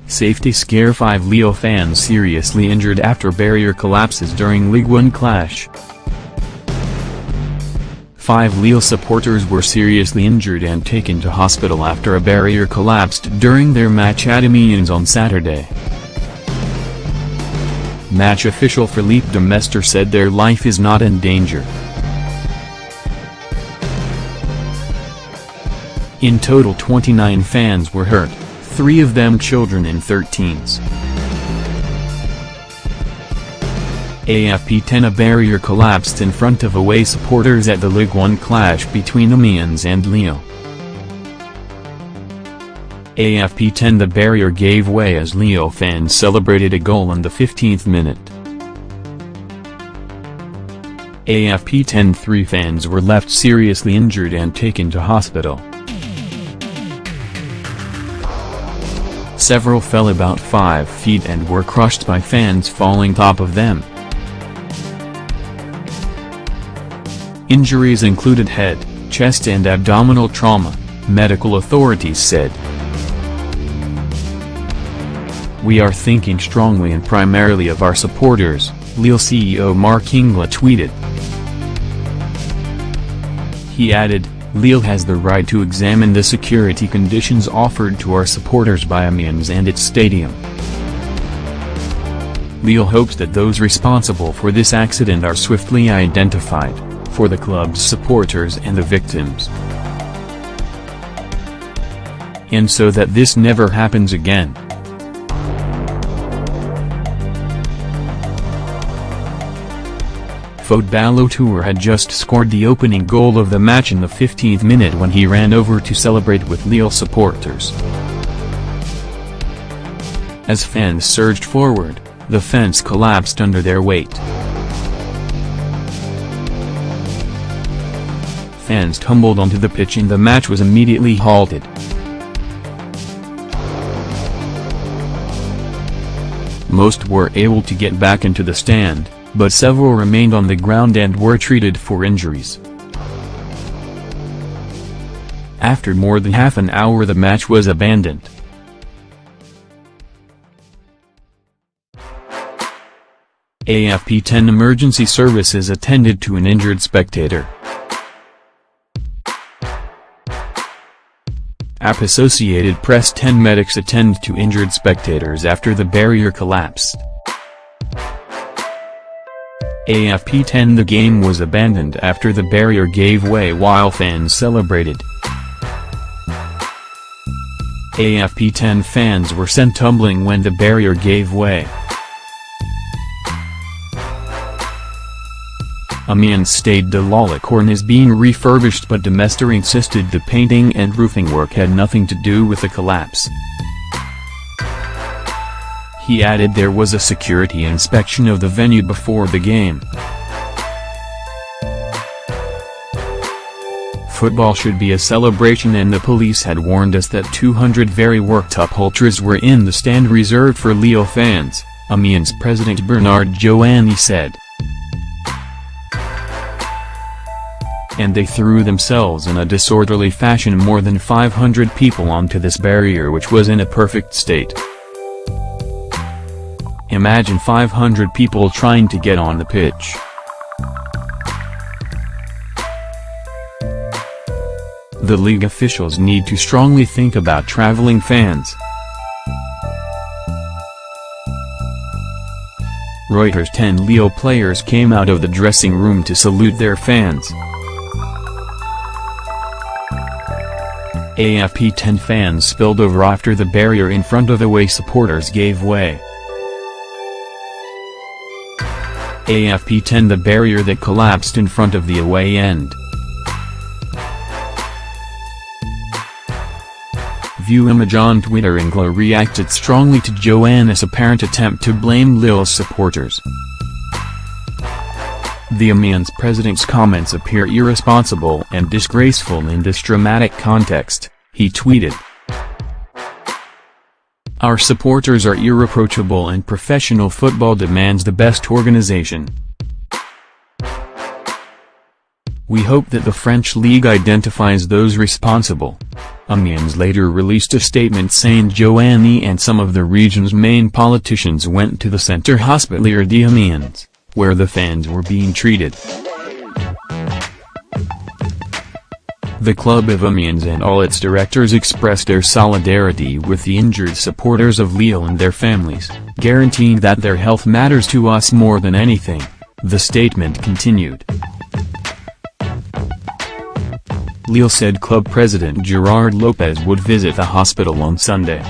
Safety scare 5 Lille fans seriously injured after barrier collapses during Ligue 1 clash. 5 Lille supporters were seriously injured and taken to hospital after a barrier collapsed during their match at Amiens on Saturday. Match official Philippe de Mestre said their life is not in danger. In total 29 fans were hurt, 3 of them children in 13s. AFP 10 A barrier collapsed in front of away supporters at the Ligue 1 clash between Amiens and Lille. AFP 10 The barrier gave way as Lille fans celebrated a goal in the 15th minute. AFP 10 3 fans were left seriously injured and taken to hospital. Several fell about 5 feet and were crushed by fans falling top of them. Injuries included head, chest and abdominal trauma, medical authorities said. "We are thinking strongly and primarily of our supporters," Lille CEO Marc Ingles tweeted. He added, "Lille has the right to examine the security conditions offered to our supporters by Amiens and its stadium. Lille hopes that those responsible for this accident are swiftly identified, for the club's supporters and the victims, and so that this never happens again." Footballeur had just scored the opening goal of the match in the 15th minute when he ran over to celebrate with Lille supporters. As fans surged forward, the fence collapsed under their weight. Fans tumbled onto the pitch and the match was immediately halted. Most were able to get back into the stand, but several remained on the ground and were treated for injuries. After more than half an hour the match was abandoned. AFP 10 emergency services attended to an injured spectator. Associated Press 10 medics attend to injured spectators after the barrier collapsed. AFP 10 The game was abandoned after the barrier gave way while fans celebrated. AFP 10 fans were sent tumbling when the barrier gave way. Amiens Stade de l'Alicorne is being refurbished, but de Mestre insisted the painting and roofing work had nothing to do with the collapse. He added there was a security inspection of the venue before the game. Football should be a celebration, and the police had warned us that 200 very worked-up ultras were in the stand reserved for Lille fans, Amiens president Bernard Joanny said. And they threw themselves in a disorderly fashion, more than 500 people onto this barrier which was in a perfect state. Imagine 500 people trying to get on the pitch. The league officials need to strongly think about traveling fans. Reuters 10 Lille players came out of the dressing room to salute their fans. AFP 10 fans spilled over after the barrier in front of away supporters gave way. AFP 10 The barrier that collapsed in front of the away end. View image on Twitter. Ingles reacted strongly to Joanny's apparent attempt to blame Lille's supporters. The Amiens president's comments appear irresponsible and disgraceful in this dramatic context, he tweeted. Our supporters are irreproachable and professional football demands the best organization. We hope that the French League identifies those responsible. Amiens later released a statement saying Joanny and some of the region's main politicians went to the Centre Hospitalier d'Amiens, where the fans were being treated. The club of Amiens and all its directors expressed their solidarity with the injured supporters of Lille and their families, guaranteeing that their health matters to us more than anything, the statement continued. Lille said club president Gerard Lopez would visit the hospital on Sunday.